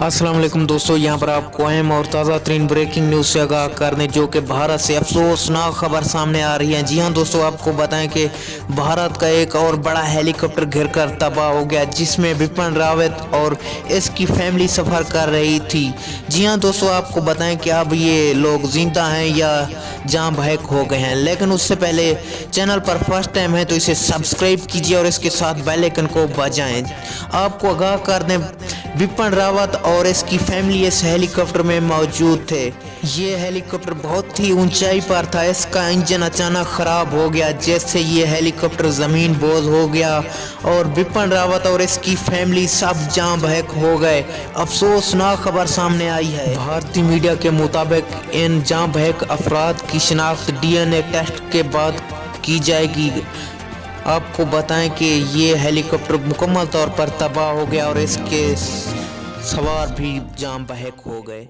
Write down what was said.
अस्सलाम वालेकुम दोस्तों, यहाँ पर आपको अहम और ताज़ा तरीन ब्रेकिंग न्यूज़ से आगाह करने जो कि भारत से अफसोसनाक खबर सामने आ रही है। जी हाँ दोस्तों, आपको बताएं कि भारत का एक और बड़ा हेलीकॉप्टर गिरकर तबाह हो गया, जिसमें विपिन रावत और इसकी फैमिली सफ़र कर रही थी। जी हाँ दोस्तों, आपको बताएं कि अब ये लोग जिंदा हैं या जान बहक हो गए हैं। लेकिन उससे पहले चैनल पर फर्स्ट टाइम है तो इसे सब्सक्राइब कीजिए और इसके साथ बेल आइकन को बजाएं। आपको आगाह कर दें, विपिन रावत और इसकी फैमिली इस हेलीकॉप्टर में मौजूद थे। ये हेलीकॉप्टर बहुत ही ऊंचाई पर था। इसका इंजन अचानक खराब हो गया, जिससे ये हेलीकॉप्टर जमीन बोझ हो गया और विपिन रावत और इसकी फैमिली सब जान बहक हो गए। अफसोसनाक खबर सामने आई है। भारतीय मीडिया के मुताबिक इन जान बहक अफराद की शिनाख्त DNA टेस्ट के बाद की जाएगी। आपको बताएं कि ये हेलीकॉप्टर मुकम्मल तौर पर तबाह हो गया और इसके सवार भी जान बहक हो गए।